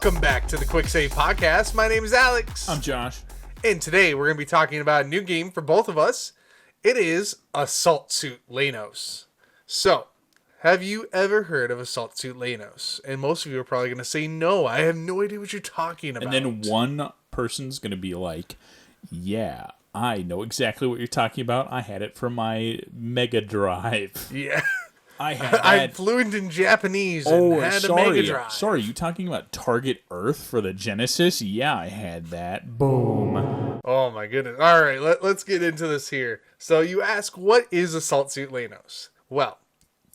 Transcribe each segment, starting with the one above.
Welcome back to the Quick Save Podcast. My name is Alex. I'm Josh. And today we're going to be talking about a new game for both of us. It is Assault Suit Leynos. So, have you ever heard of Assault Suit Leynos? And most of you are probably going to say, no, I have no idea what you're talking about. And then one person's going to be like, yeah, I know exactly what you're talking about. I had it for my Mega Drive. Yeah. I had that. I'm fluent in Japanese and had a Mega Drive. Sorry, you talking about Target Earth for the Genesis? Yeah, I had that. Boom. Oh my goodness. All right, let's get into this here. So you ask, what is Assault Suit Leynos? Well.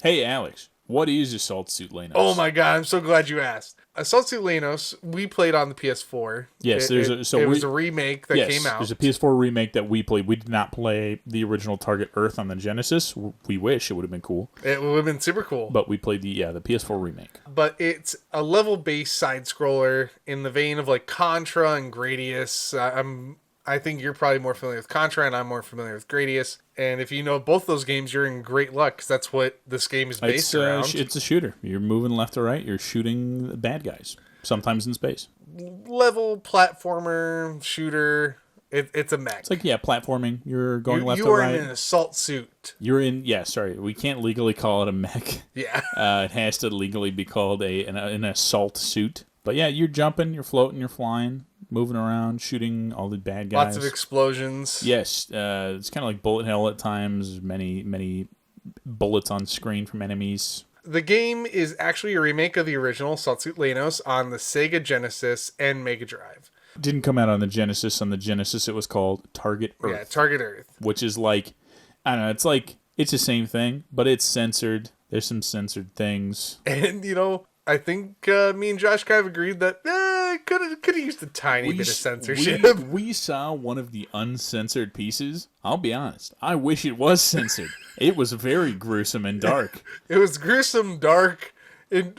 Hey, Alex, what is Assault Suit Leynos? Oh my god, I'm so glad you asked. Assault Suit Leynos, we played on the PS4. Yes, it was a remake that came out. There's a PS4 remake that we played. We did not play the original Target Earth on the Genesis. We wish it would have been cool. It would have been super cool. But we played the PS4 remake. But it's a level-based side-scroller in the vein of like Contra and Gradius. I think you're probably more familiar with Contra, and I'm more familiar with Gradius. And if you know both those games, you're in great luck, because that's what this game is based around. It's a shooter. You're moving left to right. You're shooting bad guys, sometimes in space. Level platformer, shooter. It's a mech. It's like, platforming. You're going left to right. You are in an assault suit. Sorry. We can't legally call it a mech. Yeah. It has to legally be called an assault suit. But yeah, you're jumping, you're floating, you're flying, moving around, shooting all the bad guys. Lots of explosions. Yes, it's kind of like bullet hell at times. Many bullets on screen from enemies. The game is actually a remake of the original Assault Suit Leynos on the Sega Genesis and Mega Drive. Didn't come out on the Genesis. On the Genesis, it was called Target Earth. Yeah, Target Earth. Which is like, I don't know, it's the same thing, but it's censored. There's some censored things. And, I think me and Josh kind of agreed that could have used a tiny bit of censorship. We saw one of the uncensored pieces. I'll be honest. I wish it was censored. It was very gruesome and dark. It was gruesome, dark, and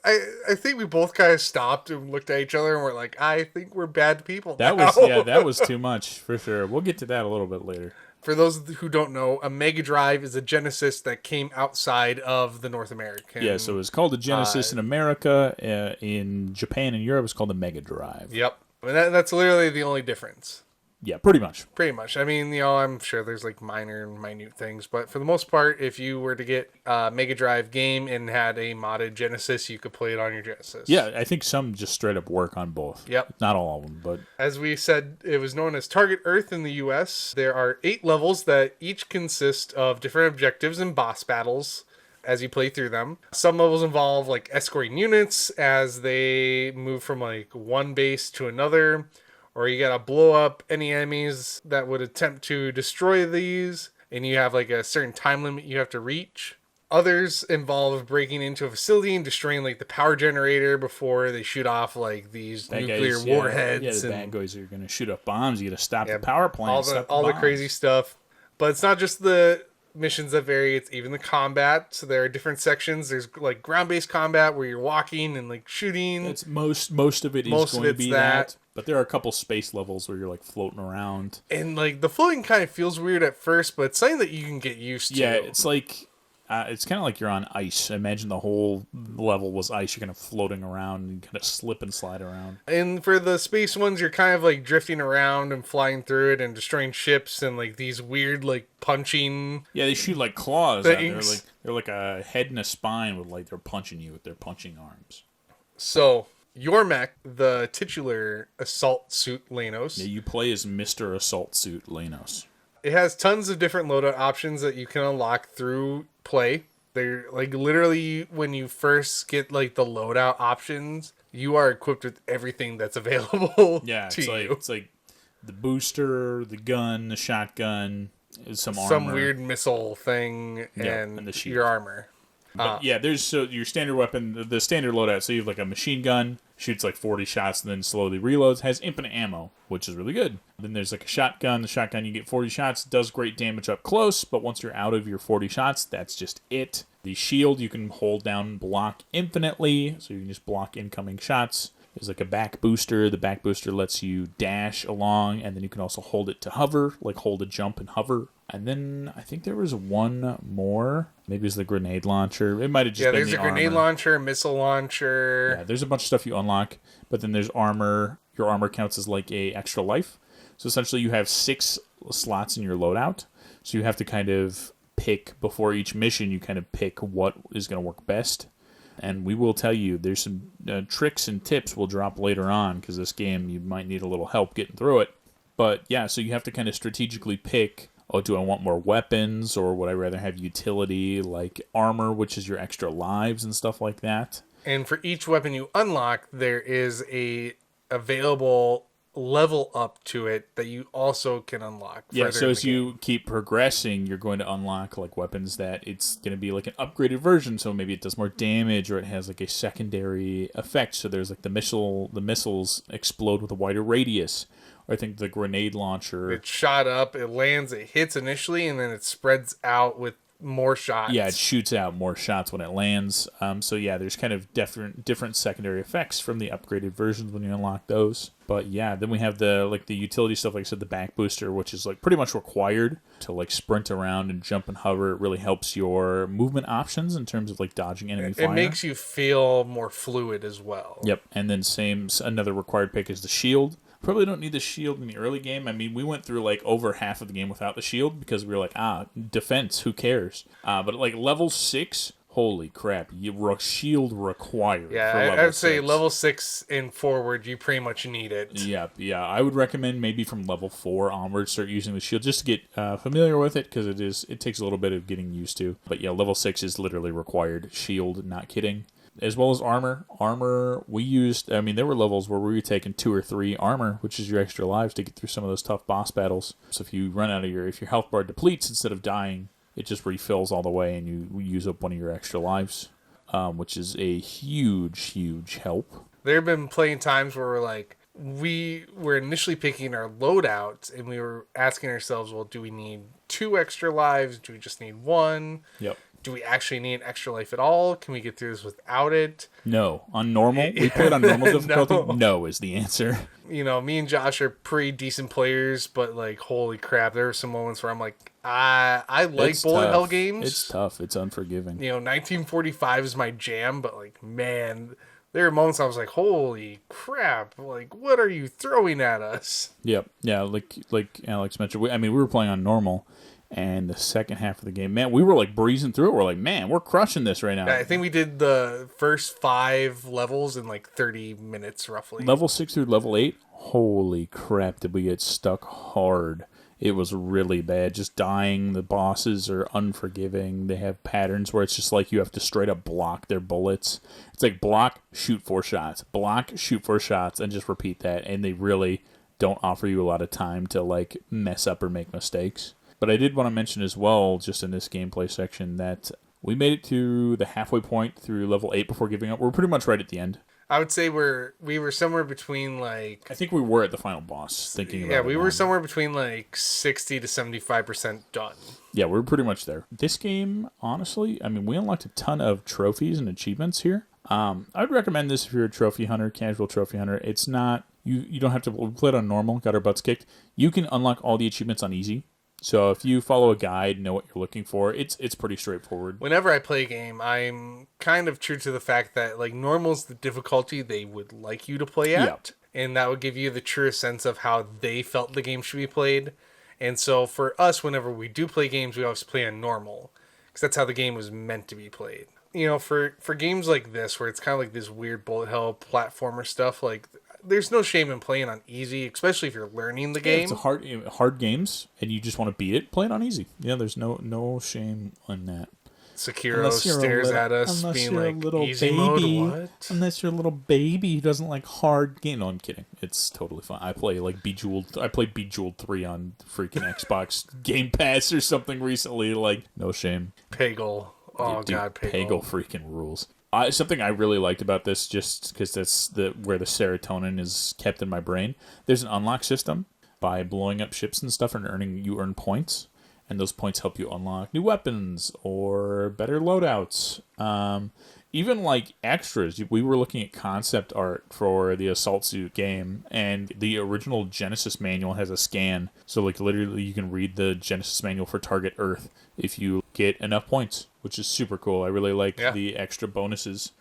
I think we both kind of stopped and looked at each other and were like, I think we're bad people now. That was too much for sure. We'll get to that a little bit later. For those who don't know, a Mega Drive is a Genesis that came outside of the North American. Yeah, so it was called a Genesis in America. In Japan and Europe, it was called a Mega Drive. Yep. And that's literally the only difference. Yeah, pretty much. Pretty much. I mean, I'm sure there's minute things, but for the most part, if you were to get a Mega Drive game and had a modded Genesis, you could play it on your Genesis. Yeah, I think some just straight up work on both. Yep. Not all of them, but... As we said, it was known as Target Earth in the US. There are 8 levels that each consist of different objectives and boss battles as you play through them. Some levels involve escorting units as they move from one base to another, or you gotta blow up any enemies that would attempt to destroy these, and you have a certain time limit you have to reach. Others involve breaking into a facility and destroying the power generator before they shoot off these nuclear warheads. Yeah, the bad guys are gonna shoot up bombs. You gotta stop the power plant. All the crazy stuff. But it's not just the missions that vary, it's even the combat. So there are different sections. There's ground-based combat where you're walking and shooting. It's most of it is going to be that. But there are a couple space levels where you're floating around. And the floating kind of feels weird at first, but it's something that you can get used to. Yeah, it's it's kind of like you're on ice. Imagine the whole level was ice. You're kind of floating around and kind of slip and slide around. And for the space ones, you're kind of drifting around and flying through it and destroying ships and these weird punching. Yeah, they shoot claws. They're like a head and a spine with they're punching you with their punching arms. So your mech, the titular Assault Suit Leynos. Yeah, you play as Mr. Assault Suit Leynos. It has tons of different loadout options that you can unlock through play. They're literally when you first get the loadout options, you are equipped with everything that's available. Yeah, to you. It's the booster, the gun, the shotgun, some armor, some weird missile thing, and the shield. Your armor. But there's your standard weapon, the standard loadout. So you have a machine gun, shoots 40 shots, and then slowly reloads. Has infinite ammo, which is really good. Then there's a shotgun. The shotgun, you get 40 shots, does great damage up close, but once you're out of your 40 shots, that's just it. The shield, you can hold down and block infinitely, so you can just block incoming shots. There's like a back booster. The back booster lets you dash along, and then you can also hold it to hover, like hold a jump and hover. And then I think there was one more. Maybe it was the grenade launcher. It might have just been there's the a grenade armor. launcher, missile launcher. Yeah, there's a bunch of stuff you unlock, but then there's armor. Your armor counts as like a extra life. So essentially you have 6 slots in your loadout. So you have to kind of pick, before each mission, you kind of pick what is going to work best. And we will tell you, there's some tricks and tips we'll drop later on, because this game, you might need a little help getting through it. But yeah, so you have to kind of strategically pick, oh, do I want more weapons, or would I rather have utility, like armor, which is your extra lives and stuff like that. And for each weapon you unlock, there is a available level up to it that you also can unlock. Yeah, so as you keep progressing, you're going to unlock like weapons that it's going to be like an upgraded version, so maybe it does more damage or it has like a secondary effect. So there's like the missiles explode with a wider radius. Or I think the grenade launcher, it shot up, it lands, it hits initially, and then it spreads out with more shots. Yeah, it shoots out more shots when it lands. So yeah, there's kind of different secondary effects from the upgraded versions when you unlock those. But yeah, then we have the utility stuff, like I said, the back booster, which is like pretty much required to like sprint around and jump and hover. It really helps your movement options in terms of like dodging enemy fire. It makes you feel more fluid as well. Yep, and then another required pick is the shield. Probably don't need the shield in the early game. I mean, we went through like over half of the game without the shield because we were like, defense, who cares? But like level 6, holy crap, shield required. Yeah, I would say level 6 and forward, you pretty much need it. Yeah. I would recommend maybe from level 4 onwards start using the shield just to get familiar with it, because it takes a little bit of getting used to. But yeah, level 6 is literally required. Shield, not kidding. As well as armor. Armor, we used, I mean, there were levels where we were taking 2 or 3 armor, which is your extra lives to get through some of those tough boss battles. So if you run out of if your health bar depletes, instead of dying, it just refills all the way and you use up one of your extra lives, which is a huge help. There have been plenty of times where we're like, we were initially picking our loadouts and we were asking ourselves, well, do we need 2 extra lives? Do we just need 1? Yep. Do we actually need an extra life at all? Can we get through this without it? No. On normal? We played on normal difficulty? No is the answer. You know, me and Josh are pretty decent players, but like, holy crap, there are some moments where I'm like, I like bullet hell games. It's tough. It's unforgiving. You know, 1945 is my jam, but like, man, there are moments I was like, holy crap, like, what are you throwing at us? Yep. Yeah, like Alex mentioned, we were playing on normal. And the second half of the game, man, we were like breezing through it. We're like, man, we're crushing this right now. I think we did the first 5 levels in like 30 minutes roughly. Level 6 through level 8, holy crap, did we get stuck hard. It was really bad. Just dying. The bosses are unforgiving. They have patterns where it's just like you have to straight up block their bullets. It's like block, shoot 4 shots. Block, shoot 4 shots, and just repeat that. And they really don't offer you a lot of time to like mess up or make mistakes. But I did want to mention as well, just in this gameplay section, that we made it to the halfway point through level 8 before giving up. We're pretty much right at the end. I would say we were somewhere between like... I think we were at the final boss, thinking about it. Yeah, we were somewhere between like 60 to 75% done. Yeah, we're pretty much there. This game, honestly, I mean, we unlocked a ton of trophies and achievements here. I would recommend this if you're a trophy hunter, casual trophy hunter. It's not... You don't have to play it on normal, got our butts kicked. You can unlock all the achievements on easy. So if you follow a guide, know what you're looking for, it's pretty straightforward. Whenever I play a game, I'm kind of true to the fact that like normal's the difficulty they would like you to play at. Yep. And that would give you the truest sense of how they felt the game should be played. And so for us, whenever we do play games, we always play on normal, because that's how the game was meant to be played. You know, for games like this, where it's kind of like this weird bullet hell platformer stuff, like... There's no shame in playing on easy, especially if you're learning the game. It's a hard games, and you just want to beat it. Play it on easy. Yeah, there's no shame in that. Sekiro stares at us, being like, "Easy baby, mode, what?" Unless you're a little baby who doesn't like hard game. No, I'm kidding. It's totally fine. I play like Bejeweled. I played Bejeweled 3 on freaking Xbox Game Pass or something recently. Like, no shame. Peggle. Oh, dude, God, Peggle freaking rules. Something I really liked about this, just because that's where the serotonin is kept in my brain. There's an unlock system. By blowing up ships and stuff and you earn points, and those points help you unlock new weapons or better loadouts. even like extras. We were looking at concept art for the Assault Suit game, and the original Genesis manual has a scan. So like literally you can read the Genesis manual for Target Earth if you get enough points, which is super cool. I really like the extra bonuses.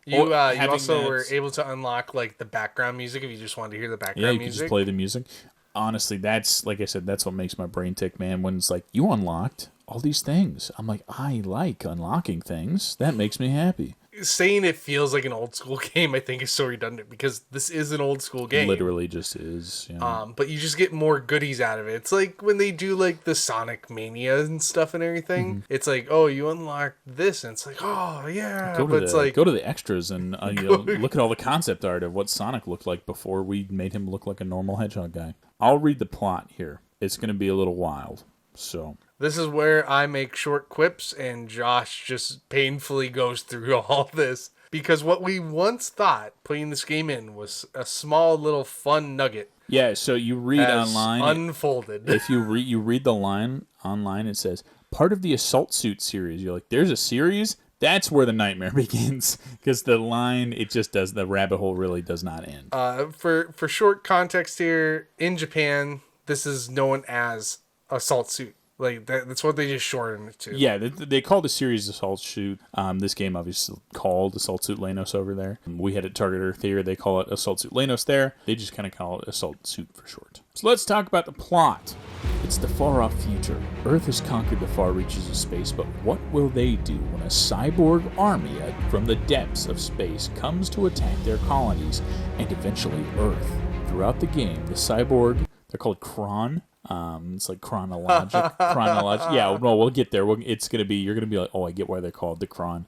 You also were able to unlock like the background music if you just wanted to hear the background music. Yeah, you could just play the music. Honestly, that's, like I said, that's what makes my brain tick, man. When it's like, you unlocked all these things. I'm like, I like unlocking things. That makes me happy. Saying it feels like an old school game, I think, is so redundant because this is an old school game. Literally just is. Yeah. But you just get more goodies out of it. It's like when they do like the Sonic Mania and stuff and everything. Mm-hmm. It's like, oh, you unlock this, and it's like, oh yeah. Go to the extras and look at all the concept art of what Sonic looked like before we made him look like a normal hedgehog guy. I'll read the plot here. It's going to be a little wild. So this is where I make short quips and Josh just painfully goes through all this. Because what we once thought putting this game in was a small little fun nugget. Yeah, so you read online. Unfolded. If you read the line online, it says, part of the Assault Suit series. You're like, there's a series? That's where the nightmare begins. Because the line, it just does, the rabbit hole really does not end. For short context here, in Japan, this is known as Assault Suit. Like that's what they just shortened it to. Yeah, they called the series Assault Suit. This game obviously called Assault Suit Leynos over there. We had it Target Earth here. They call it Assault Suit Leynos there. They just kind of call it Assault Suit for short. So let's talk about the plot. It's the far-off future. Earth has conquered the far reaches of space, but what will they do when a cyborg army from the depths of space comes to attack their colonies and eventually Earth? Throughout the game, the cyborg, they're called Kron. It's like chronologic. Yeah, no, we'll get there. You're gonna be like, oh, I get why they're called the Kron.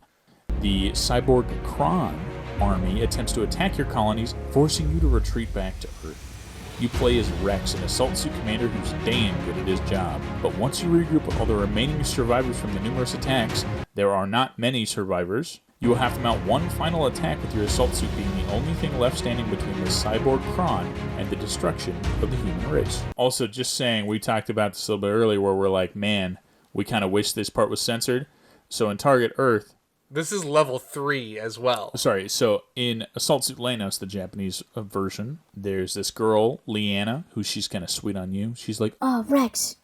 The cyborg Kron army attempts to attack your colonies, forcing you to retreat back to Earth. You play as Rex, an assault suit commander who's damn good at his job. But once you regroup with all the remaining survivors from the numerous attacks, there are not many survivors. You will have to mount one final attack with your assault suit being the only thing left standing between the cyborg Kron and the destruction of the human race. Also, just saying, we talked about this a little bit earlier where we're like, man, we kind of wish this part was censored. So in Target Earth... This is level 3 as well. Sorry, so in Assault Suit Leynos, the Japanese version, there's this girl, Leanna, who she's kind of sweet on you. She's like, oh, Rex,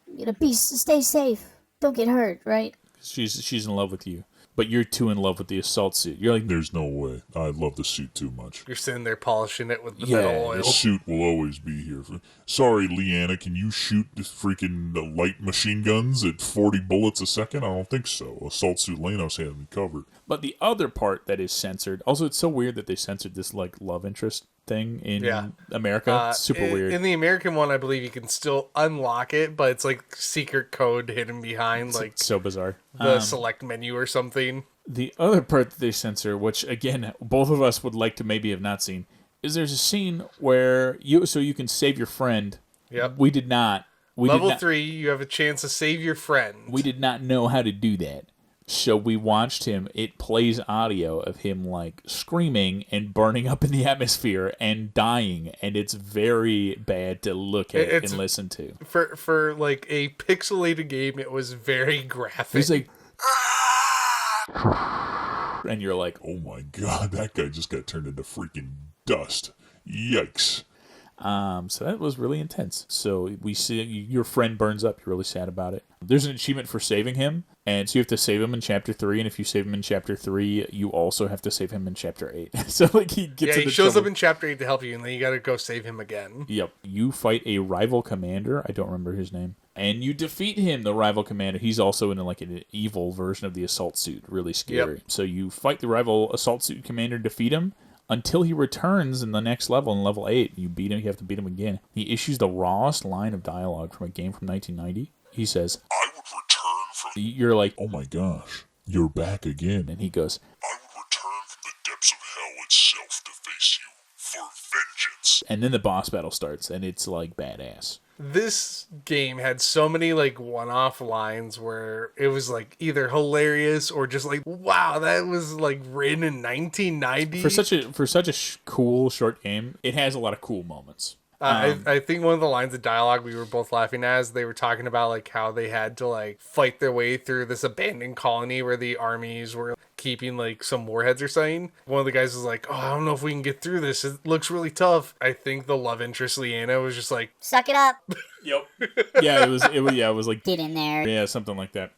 stay safe. Don't get hurt, right? She's in love with you. But you're too in love with the assault suit. You're like, there's no way. I love the suit too much. You're sitting there polishing it with the metal oil. The suit will always be here. Sorry, Leanna, can you shoot the freaking light machine guns at 40 bullets a second? I don't think so. Assault Suit Leynos had me covered. But the other part that is censored, also it's so weird that they censored this like love interest thing in America. It's super weird. In the American one, I believe you can still unlock it, but it's like secret code hidden behind like so bizarre. The select menu or something. The other part that they censor, which again both of us would like to maybe have not seen, is there's a scene where you can save your friend. Yep. We did not. Level 3, you have a chance to save your friend. We did not know how to do that. So we watched him. It plays audio of him like screaming and burning up in the atmosphere and dying, and it's very bad to look at and listen to. For like a pixelated game, it was very graphic. He's like, and you're like, oh my god, that guy just got turned into freaking dust. Yikes. So that was really intense. So we see your friend burns up. You're really sad about it. There's an achievement for saving him, and so you have to save him in Chapter 3, and if you save him in Chapter 3, you also have to save him in Chapter 8. So like he shows up in Chapter 8 to help you, and then you gotta go save him again. Yep. You fight a rival commander. I don't remember his name. And you defeat him, the rival commander. He's also in like an evil version of the assault suit. Really scary. Yep. So you fight the rival assault suit commander, defeat him, until he returns in the next level, in level 8. You beat him, you have to beat him again. He issues the rawest line of dialogue from a game from 1990. He says, I would return from... You're like, oh my gosh, you're back again. And he goes, I would return from the depths of hell itself to face you for vengeance. And then the boss battle starts, and it's like badass. This game had so many like one-off lines where it was like either hilarious or just like, wow, that was like written in 1990. For such a cool short game, it has a lot of cool moments. I think one of the lines of dialogue we were both laughing at is they were talking about like how they had to like fight their way through this abandoned colony where the armies were keeping like some warheads or something. One of the guys was like, "Oh, I don't know if we can get through this. It looks really tough." I think the love interest Leynos was just like, Suck it up. Yep. Yeah, it was like Get in there. yeah, something like that.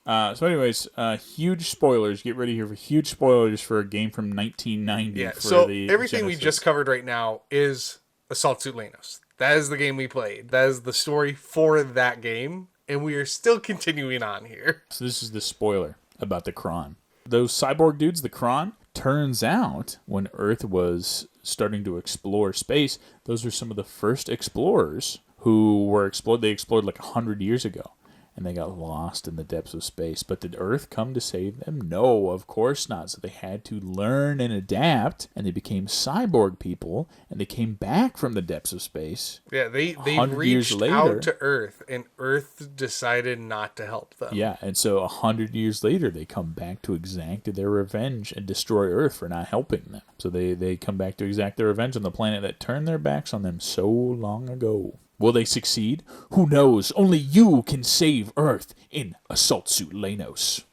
So anyways, huge spoilers. Get ready here for huge spoilers for a game from 1990. yeah. For So the everything we Genesis. just covered right now is Assault Suit Leynos. That is the game we played. That is the story for that game, and we are still continuing on here. So this is the spoiler about the Kron. Those cyborg dudes, the Kron, turns out when Earth was starting to explore space, those were some of the first explorers who were explored. They explored like 100 years ago, and they got lost in the depths of space. But did Earth come to save them? No, of course not. So they had to learn and adapt, and they became cyborg people, and they came back from the depths of space. Yeah, they 100 years reached later- out to Earth, and Earth decided not to help them. Yeah, and so 100 years later, they come back to exact their revenge and destroy Earth for not helping them. So they come back to exact their revenge on the planet that turned their backs on them so long ago. Will they succeed? Who knows? Only you can save Earth in Assault Suit Leynos.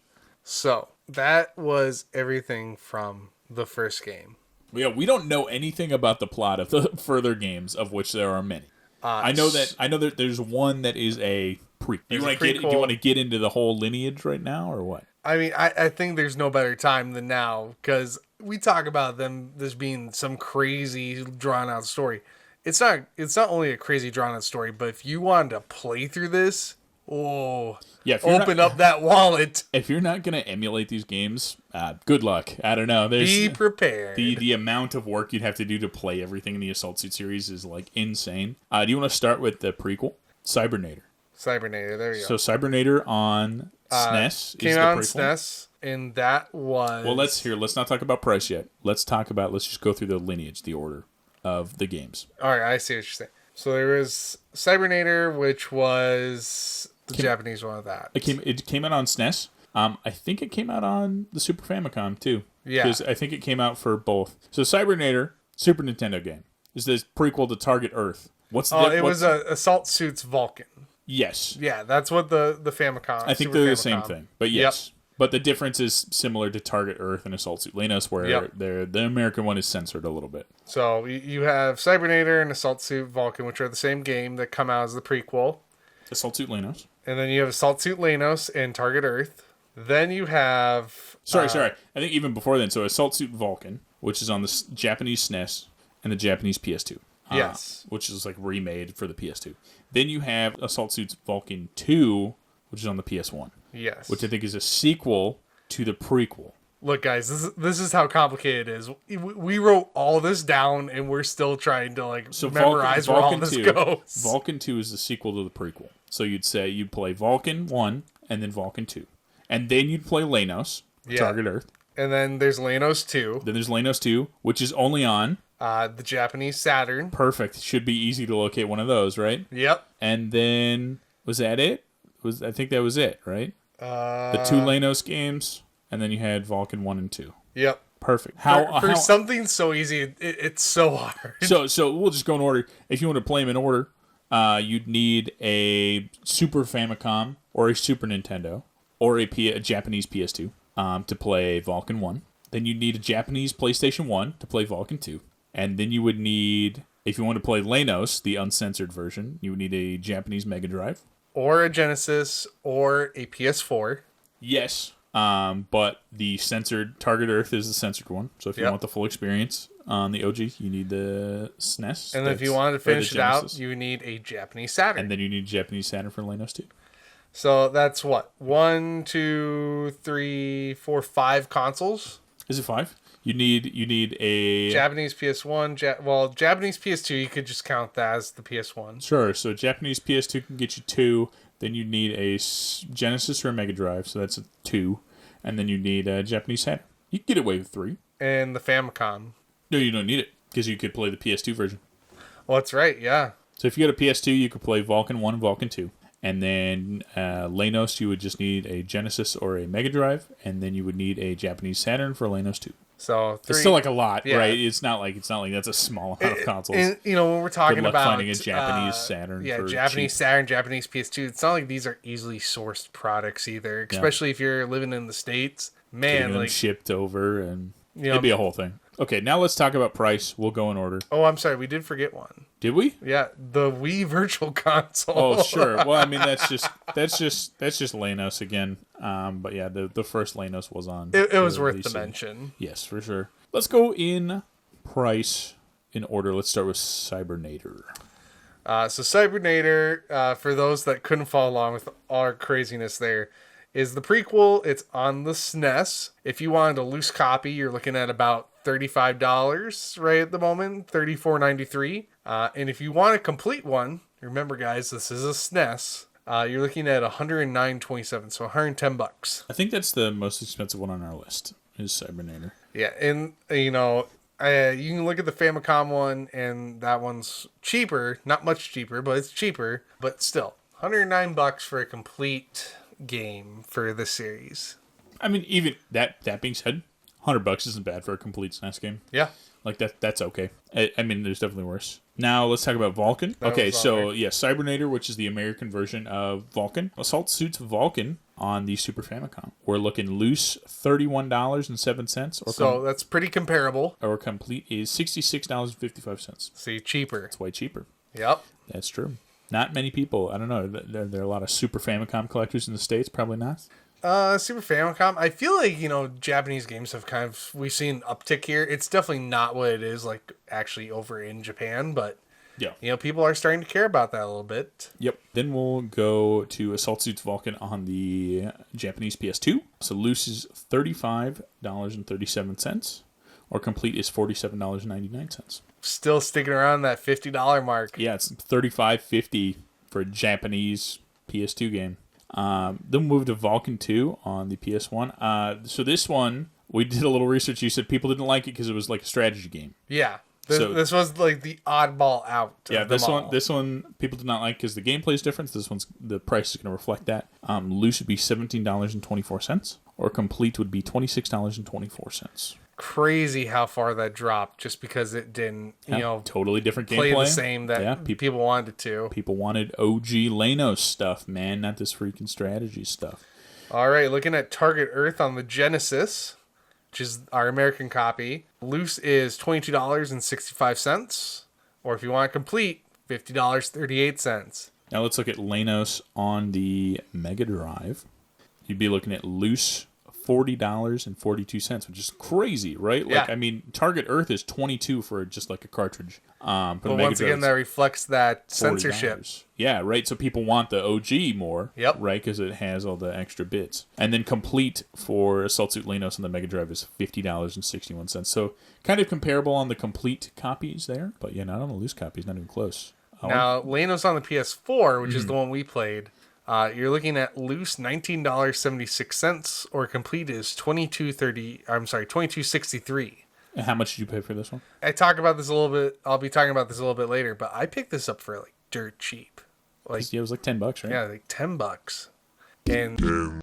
So that was everything from the first game. Yeah, we don't know anything about the plot of the further games, of which there are many. I know that there's one that is a prequel. Do you want to get into the whole lineage right now, or what? I mean, I think there's no better time than now, because we talk about this being some crazy drawn out story. It's not only a crazy drawn out story, but if you wanted to play through this, open up that wallet. If you're not going to emulate these games, good luck. I don't know. Be prepared. The amount of work you'd have to do to play everything in the Assault Suit series is like insane. Do you want to start with the prequel, Cybernator? Cybernator, there you go. So Cybernator on SNES came is the out on prequel. SNES, and that was... Well, let's not talk about price yet. Let's just go through the lineage, the order of the games. All right, I see what you're saying. So there was Cybernator, which was the Japanese one of that. It came out on SNES. I think it came out on the Super Famicom too. Yeah. Because I think it came out for both. So Cybernator, Super Nintendo game, is this prequel to Target Earth. What's the? It was Assault Suits Vulcan. Yes. Yeah, that's what the Famicom. I think Super they're the Famicom. same thing. But yes. Yep. But the difference is similar to Target Earth and Assault Suit Leynos, where the American one is censored a little bit. So you have Cybernator and Assault Suit Vulcan, which are the same game that come out as the prequel. Assault Suit Leynos. And then you have Assault Suit Leynos and Target Earth. Then you have... Sorry. I think even before then. So Assault Suit Vulcan, which is on the Japanese SNES and the Japanese PS2. Yes. Which is like remade for the PS2. Then you have Assault Suits Vulcan 2, which is on the PS1. Yes. Which I think is a sequel to the prequel. Look, guys, this is how complicated it is. We wrote all this down, and we're still trying to memorize where all this goes. Vulcan 2 is the sequel to the prequel. So you'd play Vulcan 1 and then Vulcan 2. And then you'd play Leynos, Target Earth. And then there's Leynos 2. Then there's Leynos 2, which is only on... the Japanese Saturn. Perfect. Should be easy to locate one of those, right? Yep. And then... Was that it? I think that was it, right? The two Leynos games, and then you had Vulcan 1 and 2. Yep. Perfect. For something so easy, it's so hard. So we'll just go in order. If you want to play them in order, you'd need a Super Famicom or a Super Nintendo or a Japanese PS2 to play Vulcan 1. Then you'd need a Japanese PlayStation 1 to play Vulcan 2. And then you would need, if you want to play Leynos, the uncensored version, you would need a Japanese Mega Drive. Or a Genesis, or a PS4. Yes, but the censored Target Earth is the censored one. So if you want the full experience on the OG, you need the SNES. And if you wanted to finish it out, you need a Japanese Saturn. And then you need Japanese Saturn for Leynos too. So that's what? 1, 2, 3, 4, 5 consoles? Is it 5? You need a Japanese PS1. Japanese PS2, you could just count that as the PS1. Sure. So Japanese PS2 can get you 2. Then you need a Genesis or a Mega Drive, so that's a 2. And then you need a Japanese Saturn. You can get away with 3. And the Famicom. No, you don't need it because you could play the PS2 version. Well, that's right. Yeah. So if you got a PS2, you could play Vulcan 1 and Vulcan 2. And then Leynos, you would just need a Genesis or a Mega Drive, and then you would need a Japanese Saturn for Leynos 2. So It's still like a lot, right? It's not like that's a small amount of consoles. And when we're talking Good luck about finding a Japanese Saturn, for Japanese cheap. Saturn, Japanese PS2. It's not like these are easily sourced products either, especially if you're living in the States. Man, Getting them like shipped over, and it'd be a whole thing. Okay, now let's talk about price. We'll go in order. oh, I'm sorry, we did forget one. Did we? Yeah, the Wii Virtual Console. Oh, sure. Well, I mean, that's just Leynos again. But yeah, the first Leynos was on. It was worth the mention. Yes, for sure. Let's go in price in order. Let's start with Cybernator. So Cybernator, for those that couldn't follow along with our craziness there, is the prequel. It's on the SNES. If you wanted a loose copy, you're looking at about $35 right at the moment, $34.93. And if you want a complete one, remember guys, this is a SNES. You're looking at $109.27, so $110. I think that's the most expensive one on our list. Is Cybernator. Yeah, and you can look at the Famicom one, and that one's cheaper. Not much cheaper, but it's cheaper. But still, $109 for a complete game for the series. I mean, even that being said, $100 isn't bad for a complete SNES game. Yeah. Like that's okay. I mean, there's definitely worse. Now let's talk about Vulcan. That Okay, was on so there. yeah, Cybernator, which is the American version of Vulcan. Assault Suits Vulcan on the Super Famicom. We're looking loose $31.07, So that's pretty comparable. or complete is $66.55. See, cheaper. It's way cheaper. Yep. That's true. Not many people. I don't know. There are a lot of Super Famicom collectors in the States. Probably not. Super Famicom. I feel like, Japanese games have we've seen an uptick here. It's definitely not what it is like actually over in Japan, but Yeah. people are starting to care about that a little bit. Yep. Then we'll go to Assault Suits Vulcan on the Japanese PS2. So loose is $35.37, or complete is $47.99. Still sticking around that $50 mark. Yeah, it's $35.50 for a Japanese PS2 game. Then we'll move to Vulcan 2 on the PS1. So this one, we did a little research. You said people didn't like it because it was like a strategy game. Yeah. This was like the oddball out. Yeah, of them all. this one people did not like because the gameplay is different. The price is going to reflect that. Loose would be $17.24, or complete would be $26.24. Crazy how far that dropped just because it didn't, Totally different play gameplay. the same that people wanted to. People wanted OG Leynos stuff, man, not this freaking strategy stuff. All right, looking at Target Earth on the Genesis, which is our American copy. Loose is $22.65, or if you want it complete, $50.38. Now let's look at Leynos on the Mega Drive. You'd be looking at loose $40.42, which is crazy, right? Yeah. Like, I mean, Target Earth is $22 for just like a cartridge. But once again, that reflects that censorship. $40. Yeah, right. So people want the OG more, Yep. right? Because it has all the extra bits. And then complete for Assault Suit Leynos on the Mega Drive is $50.61. So kind of comparable on the complete copies there, but yeah, not on the loose copies, not even close. Now, Leynos on the PS4, which is the one we played, you're looking at loose $19.76, or complete is $22.63. And how much did you pay for this one? I talk about this a little bit. I'll be talking about this a little bit later, but I picked this up for like dirt cheap. Like, Yeah, it was like $10, right? yeah, like $10. And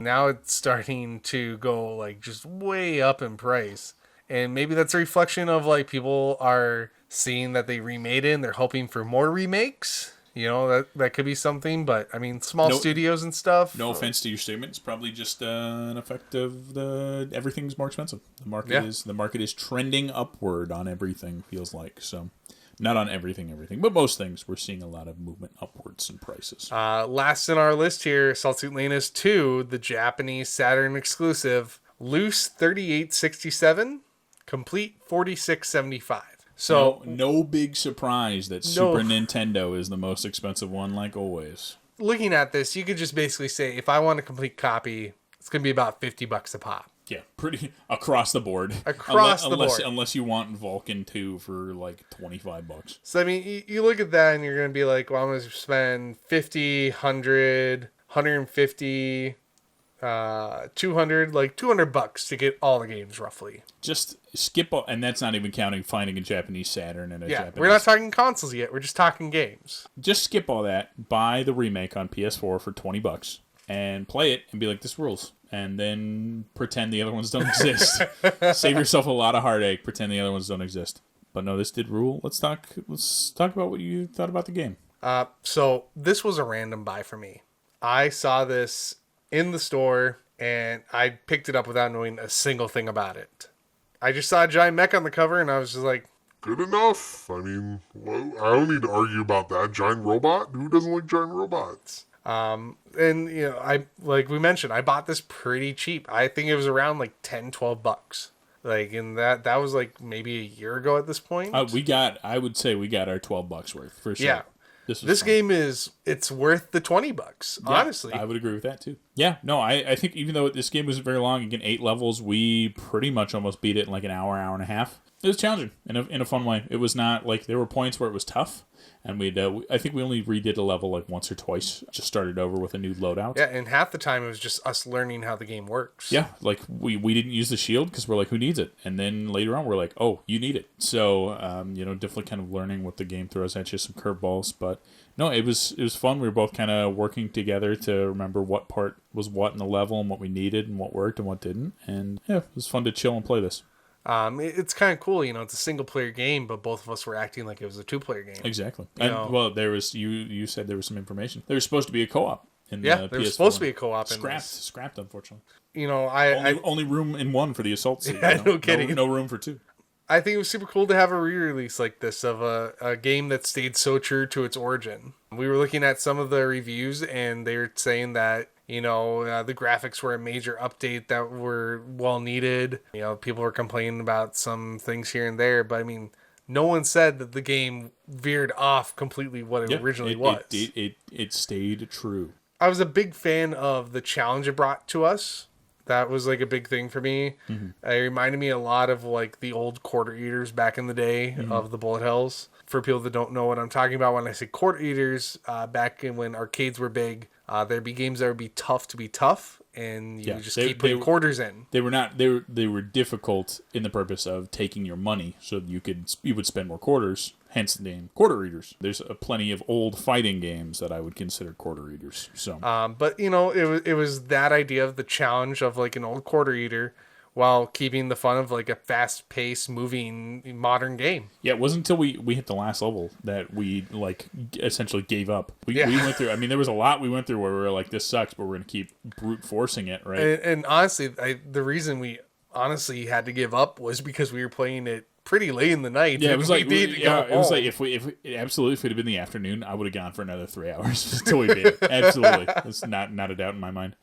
now it's starting to go like just way up in price. And maybe that's a reflection of like people are seeing that they remade it and they're hoping for more remakes. That could be something, but I mean, small studios and stuff. No offense to your statement, it's probably just an effect of everything's more expensive. The market is trending upward on everything, feels like. So, not on everything, but most things we're seeing a lot of movement upwards in prices. Last in our list here, Assault Suit Leynos 2, the Japanese Saturn exclusive, loose $38.67, complete $46.75. So no big surprise that Super Nintendo is the most expensive one, like always. Looking at this, you could just basically say, if I want a complete copy, it's going to be about $50 a pop. Yeah, pretty across the board. Board. Unless you want Vulcan 2 for like $25. So, I mean, you look at that and you're going to be like, well, I'm going to spend $50, $100, $150. $200 to get all the games roughly. Just skip all, and that's not even counting finding a Japanese Saturn and a Yeah, Japanese. we're not talking consoles yet. We're just talking games. Just skip all that. Buy the remake on PS4 for $20 and play it and be like, this rules. And then pretend the other ones don't exist. Save yourself a lot of heartache. Pretend the other ones don't exist. But no, this did rule. Let's talk about what you thought about the game. So this was a random buy for me. I saw this in the store and I picked it up without knowing a single thing about it. I just saw a giant mech on the cover and I was just like, good enough. I mean, well, I don't need to argue about that. Giant robot? Who doesn't like giant robots? and I, like we mentioned, I bought this pretty cheap. I think it was around like $10-12. Like, and that was like maybe a year ago at this point. I would say we got our $12 worth for sure. Yeah. This game it's worth the $20, honestly. I would agree with that too. Yeah, no, I think even though this game wasn't very long, again, 8 levels, we pretty much almost beat it in like an hour and a half. It was challenging in a fun way. It was not like there were points where it was tough, and I think we only redid a level like once or twice. Just started over with a new loadout. Yeah, and half the time it was just us learning how the game works. Yeah, like we didn't use the shield because we're like, who needs it? And then later on we're like, oh, you need it. So definitely kind of learning what the game throws at you, some curveballs, but no, it was fun. We were both kind of working together to remember what part was what in the level and what we needed and what worked and what didn't. And yeah, it was fun to chill and play this. It's kind of cool, it's a single player game, but both of us were acting like it was a 2-player game. Exactly. Well, there was you said there was some information. There was supposed to be a co-op in the PS4. There was supposed to be a co-op. Scrapped, unfortunately. Only room in one for the assault suit. Yeah, no kidding. No room for 2. I think it was super cool to have a re-release like this of a game that stayed so true to its origin. We were looking at some of the reviews, and they were saying that the graphics were a major update that were well needed. People were complaining about some things here and there, but I mean, no one said that the game veered off completely what it originally was. It stayed true. I was a big fan of the challenge it brought to us. That was like a big thing for me. Mm-hmm. It reminded me a lot of like the old quarter eaters back in the day of the bullet hells. For people that don't know what I'm talking about when I say quarter eaters, back when arcades were big, there'd be games that would be tough to be tough, and you just keep putting quarters in. They were difficult in the purpose of taking your money, so you would spend more quarters. Hence the name quarter eaters. There's plenty of old fighting games that I would consider quarter eaters. So, but it was that idea of the challenge of like an old quarter eater, while keeping the fun of like a fast-paced, moving modern game. Yeah, it wasn't until we hit the last level that we like essentially gave up. We went through. I mean, there was a lot we went through where we were like, "This sucks," but we're gonna keep brute forcing it, right? And honestly, the reason we honestly had to give up was because we were playing it pretty late in the night. Yeah, it was like it was like if it would have been the afternoon, I would have gone for another 3 hours until we beat it. Absolutely, that's not a doubt in my mind.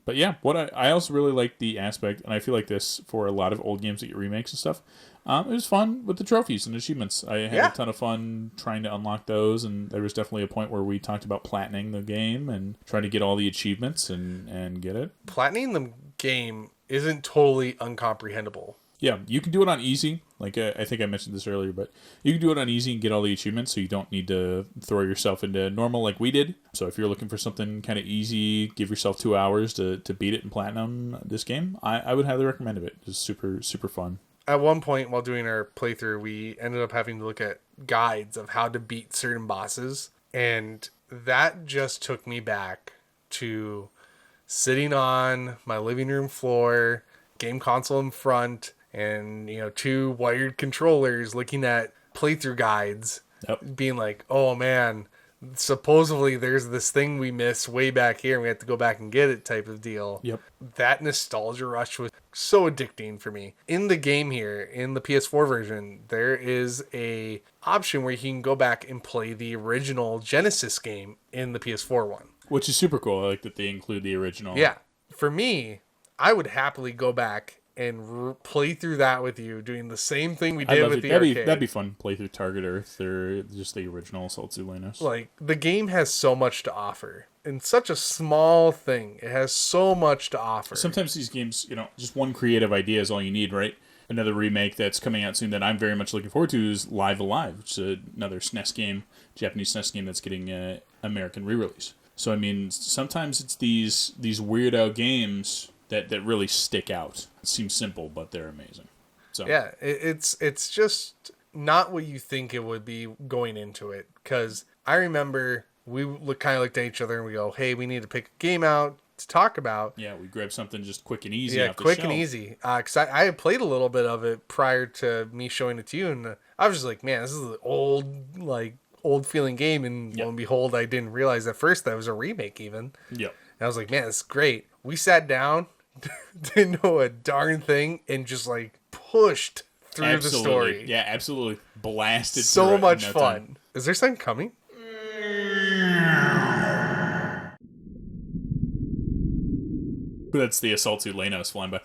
But yeah, what I also really like the aspect, and I feel like this for a lot of old games that get remakes and stuff. It was fun with the trophies and achievements. I had a ton of fun trying to unlock those, and there was definitely a point where we talked about platining the game and trying to get all the achievements and get it. Platining the game isn't totally uncomprehendable. Yeah, you can do it on easy. Like I think I mentioned this earlier, but you can do it on easy and get all the achievements, so you don't need to throw yourself into normal like we did. So if you're looking for something kind of easy, give yourself 2 hours to beat it in platinum this game. I would highly recommend it. It's super, super fun. At one point while doing our playthrough, we ended up having to look at guides of how to beat certain bosses, and that just took me back to sitting on my living room floor, game console in front, and 2 wired controllers looking at playthrough guides, being like, oh man, supposedly there's this thing we missed way back here and we have to go back and get it type of deal. Yep. That nostalgia rush was so addicting for me. In the game here, in the PS4 version, there is a option where you can go back and play the original Genesis game in the PS4 one. Which is super cool. I like that they include the original. Yeah. For me, I would happily go back and play through that with you, doing the same thing we did with the arcade. That'd be fun. Play through Target Earth or just the original Assault Suit Leynos. Like, the game has so much to offer. In such a small thing, it has so much to offer. Sometimes these games, just one creative idea is all you need, right? Another remake that's coming out soon that I'm very much looking forward to is Live Alive, which is another SNES game, Japanese SNES game that's getting an American re-release. So I mean, sometimes it's these weirdo games that really stick out. It seems simple, but they're amazing. So Yeah, it's just not what you think it would be going into it. Because I remember we kind of looked at each other and we go, "Hey, we need to pick a game out to talk about." yeah, we grab something just quick and easy. Yeah, off the quick shelf. and easy. Because I had played a little bit of it prior to me showing it to you, and I was just like, "Man, this is an old feeling game." And lo and behold, I didn't realize at first that it was a remake even. Yep. And I was like, "Man, this is great." We sat down, didn't know a darn thing, and just like pushed through the story. Yeah, absolutely blasted. So through it much in no fun. time. Is there something coming? That's the assault suit Leynos flying by.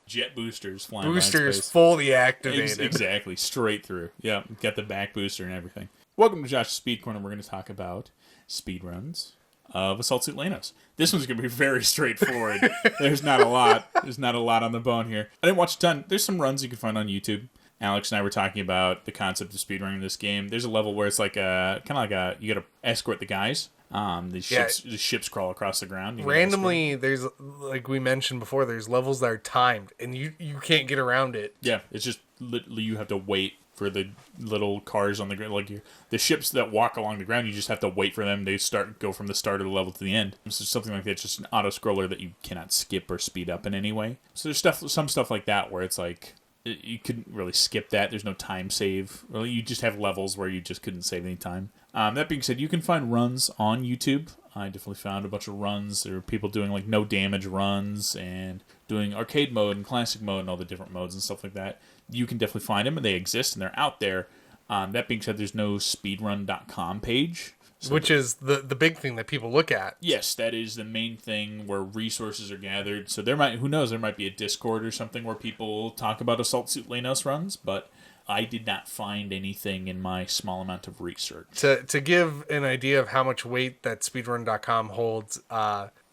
Jet boosters flying by. Boosters in space. fully activated. Exactly, straight through. Yeah, got the back booster and everything. Welcome to Josh's Speed Corner. We're going to talk about speedruns of Assault Suit Leynos. This one's going to be very straightforward. There's not a lot. There's not a lot on the bone here. I didn't watch a ton. There's some runs you can find on YouTube. Alex and I were talking about the concept of speedrunning this game. There's a level where it's like kind of like you got to escort the guys. The ships crawl across the ground. Randomly, there's, like we mentioned before, there's levels that are timed, and you can't get around it. Yeah, it's just literally you have to wait for the little cars on the ground. Like the ships that walk along the ground, you just have to wait for them. They go from the start of the level to the end. So something like that, it's just an auto scroller that you cannot skip or speed up in any way. So there's some stuff like that where it's like you couldn't really skip that. There's no time save. Really, you just have levels where you just couldn't save any time. That being said, you can find runs on YouTube. I definitely found a bunch of runs. There are people doing like no damage runs and doing arcade mode and classic mode and all the different modes and stuff like that. You can definitely find them, and they exist, and they're out there. That being said, there's no speedrun.com page. Which is the big thing that people look at. Yes, that is the main thing where resources are gathered. So there might be a Discord or something where people talk about Assault Suit Leynos runs, but I did not find anything in my small amount of research. To give an idea of how much weight that speedrun.com holds,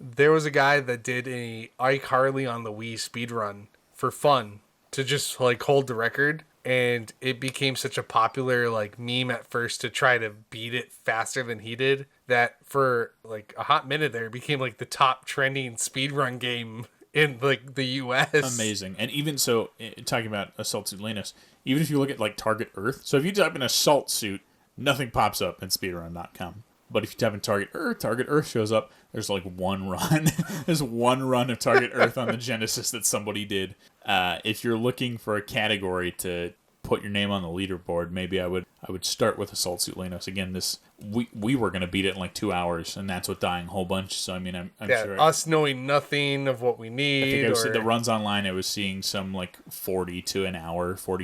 there was a guy that did a iCarly on the Wii speedrun for fun to just like hold the record. And it became such a popular like meme at first to try to beat it faster than he did that for like a hot minute there it became like the top trending speedrun game in like the US. Amazing. And even so, talking about Assault Suit Leynos, even if you look at like Target Earth, so if you type in Assault Suit, nothing pops up in speedrun.com. But if you type in Target Earth shows up. There's like one run. There's one run of Target Earth on the Genesis that somebody did. If you're looking for a category to put your name on the leaderboard, maybe I would start with Assault Suit Leynos. Again, we were gonna beat it in like 2 hours, and that's with dying a whole bunch. So I mean, I'm sure us knowing nothing of what we need. I think I was the runs online. I was seeing some like 40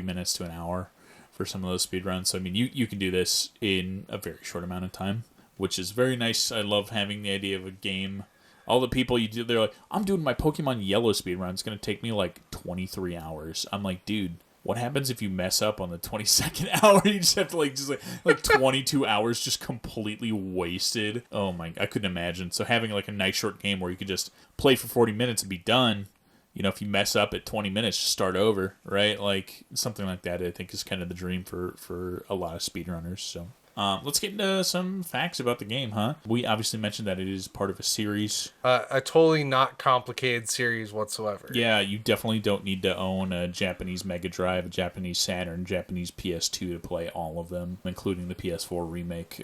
minutes to an hour for some of those speed runs. So I mean, you can do this in a very short amount of time, which is very nice. I love having the idea of a game. All the people they're like, I'm doing my Pokemon Yellow speedrun. It's going to take me like 23 hours. I'm like, dude, what happens if you mess up on the 22nd hour? You just have to like 22 hours just completely wasted. Oh my, I couldn't imagine. So having like a nice short game where you could just play for 40 minutes and be done. You know, if you mess up at 20 minutes, just start over, right? Like something like that, I think is kind of the dream for a lot of speedrunners. So. Let's get into some facts about the game, huh? We obviously mentioned that it is part of a series. A totally not complicated series whatsoever. Yeah, you definitely don't need to own a Japanese Mega Drive, a Japanese Saturn, Japanese PS2 to play all of them, including the PS4 remake.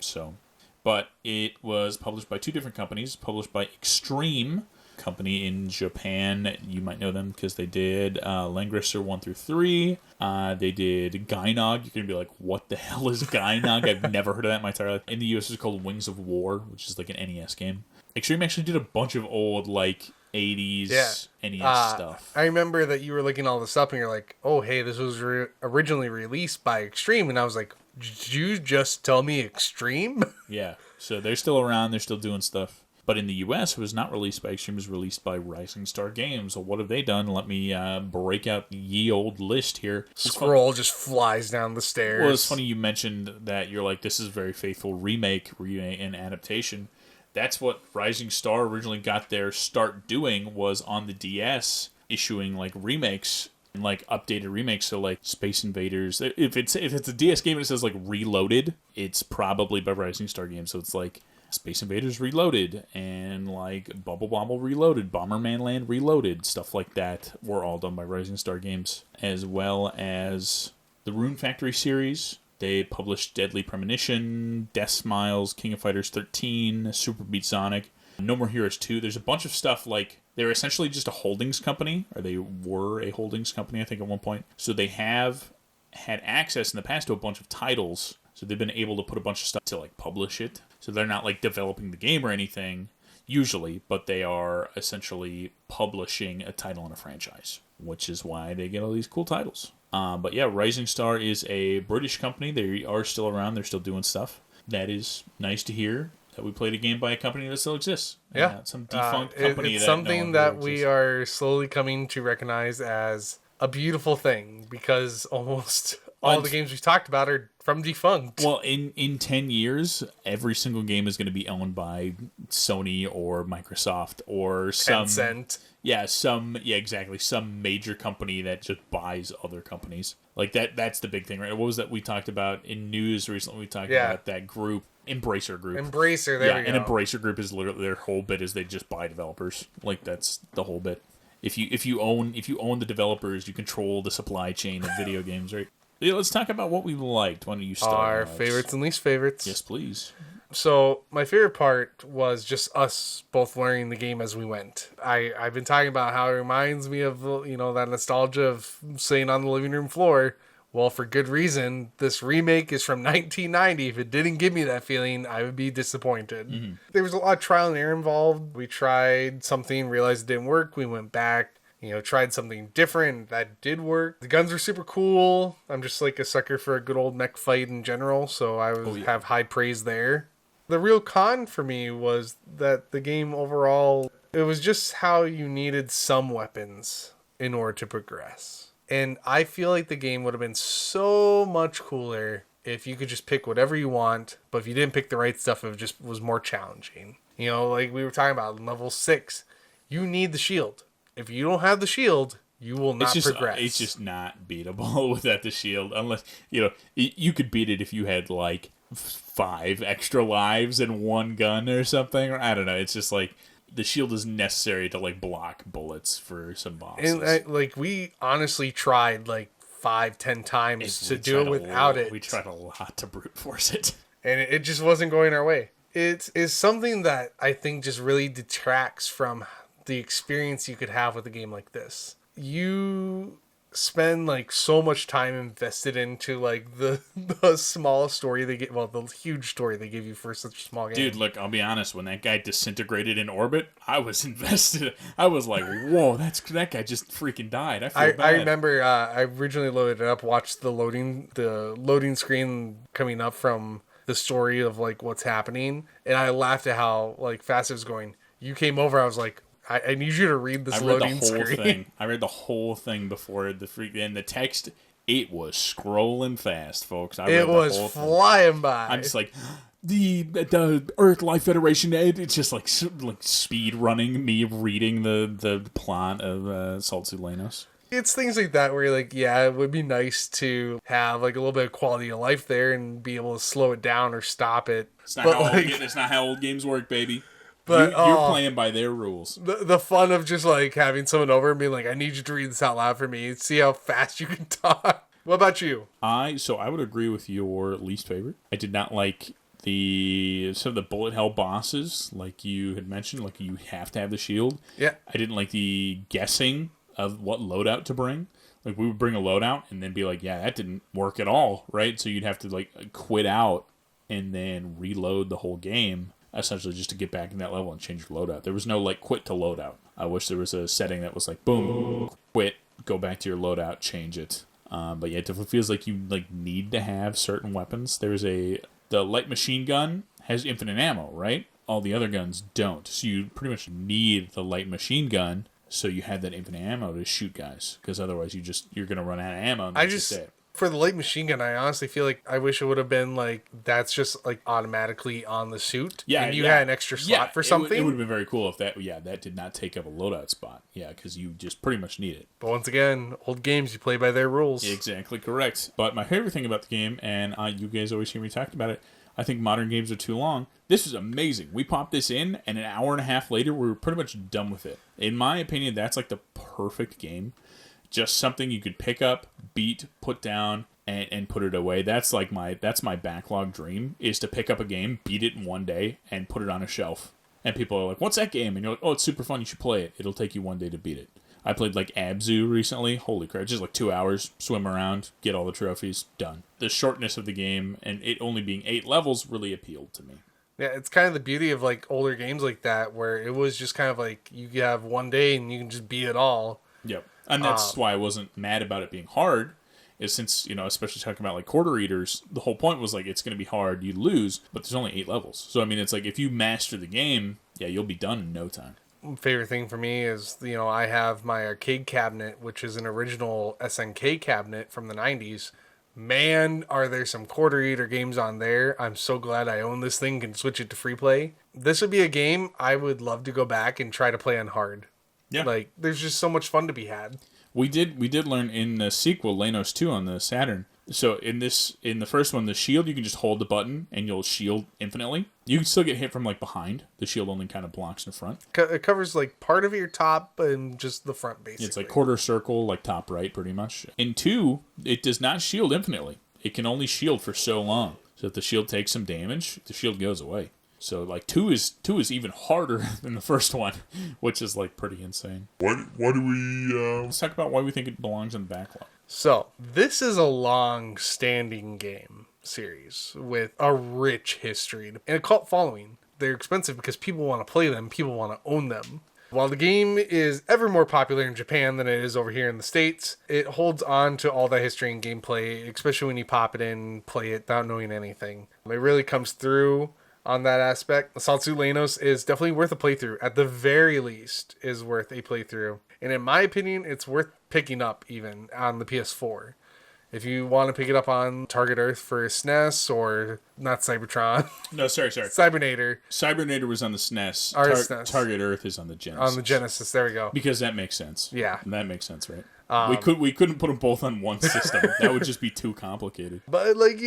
But it was published by two different companies. Published by Extreme company in Japan. You might know them because they did Langrisser 1 through 3. They did Gynog. You're going to be like, what the hell is Gynog? I've never heard of that in my entire life. In the US, it's called Wings of War, which is like an NES game. Extreme actually did a bunch of old, like, 80s NES stuff. I remember that you were looking all this up and you're like, oh, hey, this was originally released by Extreme. And I was like, did you just tell me Extreme? Yeah. So they're still around. They're still doing stuff. But in the U.S., it was not released by Extreme. It was released by Rising Star Games. So what have they done? Let me break out the ye old list here. Scroll just flies down the stairs. Well, it's funny you mentioned that you're like, this is a very faithful remake and adaptation. That's what Rising Star originally got their start doing, was on the DS, issuing like remakes and like updated remakes. So like Space Invaders, if it's a DS game and it says like Reloaded, it's probably by Rising Star Games. So it's like Space Invaders Reloaded and like Bubble Bobble Reloaded, Bomberman Land Reloaded, stuff like that were all done by Rising Star Games, as well as the Rune Factory series. They published Deadly Premonition, Death Smiles, King of Fighters 13, Super Beat Sonic, No More Heroes 2. There's a bunch of stuff like they're essentially just a holdings company, or they were a holdings company, I think, at one point. So they have had access in the past to a bunch of titles. So they've been able to put a bunch of stuff to like publish it. So they're not like developing the game or anything, usually, but they are essentially publishing a title in a franchise, which is why they get all these cool titles. But yeah, Rising Star is a British company. They are still around. They're still doing stuff. That is nice to hear that we played a game by a company that still exists. Yeah. Some defunct company. It's that something no that longer we exists. are slowly coming to recognize as a beautiful thing, because almost all the games we've talked about are from defunct. Well, in 10 years, every single game is going to be owned by Sony or Microsoft or some... Tencent. Yeah, exactly. Some major company that just buys other companies. Like that's the big thing, right? What was that we talked about in news recently? We talked about that group, Embracer Group. Embracer, there we go. And Embracer Group is literally their whole bit is they just buy developers. Like that's the whole bit. If you own the developers, you control the supply chain of video games, right? Yeah, let's talk about what we liked. Why don't you start? Our Alex? favorites and least favorites. Yes, please. So my favorite part was just us both learning the game as we went. I've been talking about how it reminds me of, that nostalgia of sitting on the living room floor. Well, for good reason. This remake is from 1990. If it didn't give me that feeling, I would be disappointed. Mm-hmm. There was a lot of trial and error involved. We tried something, realized it didn't work. We went back, tried something different that did work. The guns were super cool. I'm just like a sucker for a good old mech fight in general, so I have high praise there. The real con for me was that the game overall, it was just how you needed some weapons in order to progress. And I feel like the game would have been so much cooler if you could just pick whatever you want, but if you didn't pick the right stuff, it just was more challenging. Like we were talking about level 6, you need the shield. If you don't have the shield, you will not progress. It's just not beatable without the shield, unless, you could beat it if you had like 5 extra lives and 1 gun or something, or I don't know. It's just like the shield is necessary to like block bullets for some bosses. And we honestly tried like 5-10 times to do it without it. We tried a lot to brute force it, and it just wasn't going our way. It is something that I think just really detracts from the experience you could have with a game like this. You spend like so much time invested into like the small story they get, the huge story they give you for such a small game. Dude, look, I'll be honest, when that guy disintegrated in orbit, I was invested. I was like, whoa, that guy just freaking died. I feel bad. I remember I originally loaded it up, watched the loading screen coming up from the story of like what's happening, and I laughed at how like fast it was going. You came over, I was like, I need you to read this loading screen. I read the whole thing before and the text. It was scrolling fast, folks. It was flying by. I'm just like, the Earth Life Federation. It's just like speed running me reading the plot of Leynos. It's things like that where you're like, yeah, it would be nice to have like a little bit of quality of life there and be able to slow it down or stop it. It's not how old games work, baby. But you're playing by their rules. The fun of just like having someone over and being like, I need you to read this out loud for me. See how fast you can talk. What about you? I would agree with your least favorite. I did not like some of the bullet hell bosses, like you had mentioned, like you have to have the shield. Yeah. I didn't like the guessing of what loadout to bring. Like we would bring a loadout and then be like, yeah, that didn't work at all, right? So you'd have to like quit out and then reload the whole game, essentially just to get back in that level and change your loadout. There was no like quit to loadout. I wish there was a setting that was like, boom, quit, go back to your loadout, change it. But yeah, it definitely feels like you like need to have certain weapons. The light machine gun has infinite ammo, right? All the other guns don't. So you pretty much need the light machine gun so you have that infinite ammo to shoot guys. Because otherwise you're going to run out of ammo. And For the light machine gun, I honestly feel like I wish it would have been like that's just like automatically on the suit. Yeah, and you yeah. had an extra slot for It something. would have been very cool if that did not take up a loadout spot. Yeah, because you just pretty much need it. But once again, old games, you play by their rules. Exactly correct. But my favorite thing about the game, and you guys always hear me talk about it, I think modern games are too long. This is amazing. We popped this in, and an hour and a half later, we were pretty much done with it. In my opinion, that's like the perfect game. Just something you could pick up, beat, put down, and put it away. That's my backlog dream, is to pick up a game, beat it in one day, and put it on a shelf. And people are like, what's that game? And you're like, oh, it's super fun, you should play it. It'll take you one day to beat it. I played like Abzu recently. Holy crap, just like 2 hours, swim around, get all the trophies, done. The shortness of the game, and it only being 8 levels, really appealed to me. Yeah, it's kind of the beauty of like older games like that, where it was just kind of like you have one day and you can just beat it all. Yep. And that's why I wasn't mad about it being hard, is since, especially talking about like quarter eaters, the whole point was like, it's going to be hard, you lose, but there's only 8 levels. So, I mean, it's like, if you master the game, yeah, you'll be done in no time. Favorite thing for me is, I have my arcade cabinet, which is an original SNK cabinet from the 90s. Man, are there some quarter eater games on there. I'm so glad I own this thing, can switch it to free play. This would be a game I would love to go back and try to play on hard. Yeah. Like, there's just so much fun to be had. We did learn in the sequel, Leynos 2 on the Saturn. So in the first one, the shield, you can just hold the button and you'll shield infinitely. You can still get hit from like behind. The shield only kind of blocks in front. It covers like part of your top and just the front, basically. It's like quarter circle, like top right, pretty much. In 2, it does not shield infinitely. It can only shield for so long. So if the shield takes some damage, the shield goes away. So like 2 is even harder than the first one, which is like pretty insane. What do we... Let's talk about why we think it belongs in the backlog. So, this is a long-standing game series with a rich history and a cult following. They're expensive because people want to play them, people want to own them. While the game is ever more popular in Japan than it is over here in the States, it holds on to all that history and gameplay, especially when you pop it in, play it without knowing anything. It really comes through on that aspect. Assault Suit Leynos is definitely worth a playthrough. At the very least, is worth a playthrough. And in my opinion, it's worth picking up even on the PS4. If you want to pick it up on Target Earth for SNES or not Cybertron. No, sorry. Cybernator. Cybernator was on the SNES. SNES. Target Earth is on the Genesis. On the Genesis, there we go. Because that makes sense. Yeah. That makes sense, right? We couldn't put them both on one system. That would just be too complicated. But like,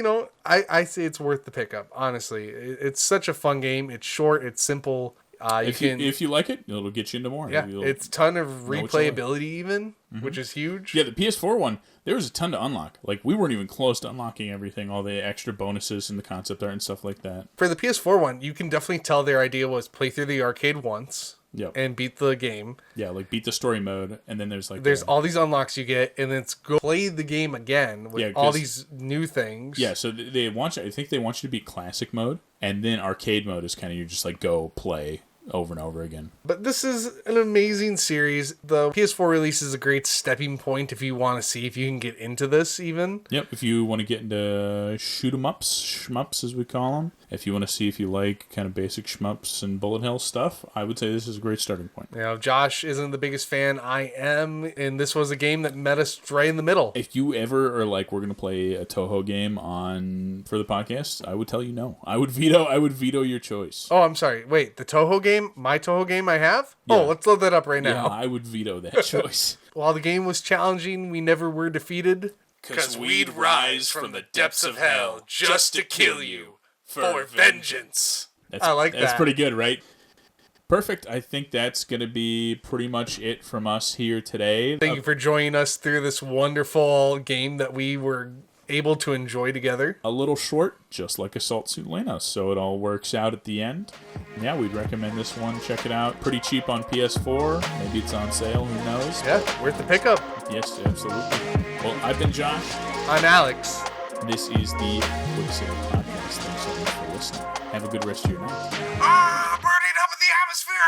I say it's worth the pickup, honestly. It's such a fun game. It's short, it's simple. If you like it, it'll get you into more. Yeah, it's ton of replayability even, which is huge. Yeah, the PS4 one, there was a ton to unlock. Like, we weren't even close to unlocking everything, all the extra bonuses and the concept art and stuff like that. For the PS4 one, you can definitely tell their idea was play through the arcade once. Yep. And beat the game. Yeah, like beat the story mode, and then there's all these unlocks you get, and then it's go play the game again with all these new things. Yeah, so they want you. I think they want you to beat classic mode, and then arcade mode is kind of you just like go play over and over again. But this is an amazing series. The PS4 release is a great stepping point if you want to see if you can get into this even. Yep, if you want to get into shoot 'em ups, shmups as we call them. If you want to see if you like kind of basic shmups and bullet hell stuff, I would say this is a great starting point. Josh isn't the biggest fan. I am, and this was a game that met us right in the middle. If you ever are like, we're going to play a Toho game for the podcast, I would tell you no. I would veto your choice. Oh, I'm sorry. Wait, the Toho game? My Toho game I have? Yeah. Oh, let's load that up right now. Yeah, I would veto that choice. While the game was challenging, we never were defeated. 'Cause we'd rise from the depths of hell just to kill you for vengeance. I like that. That's pretty good, right? Perfect. I think that's going to be pretty much it from us here today. Thank you for joining us through this wonderful game that we were able to enjoy together. A little short, just like Assault Suit Leynos, so it all works out at the end. Yeah, we'd recommend this one. Check it out. Pretty cheap on PS4. Maybe it's on sale. Who knows? Yeah, worth the pickup. Yes, absolutely. Well, I've been Josh. I'm Alex. This is the Quick Sale Podcast. Thanks so much for listening. Have a good rest of your night. Burning up in the atmosphere!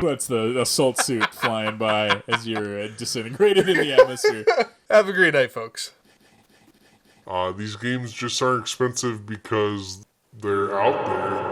That's the assault suit flying by as you're disintegrated in the atmosphere. Have a great night, folks. These games just aren't expensive because they're out there.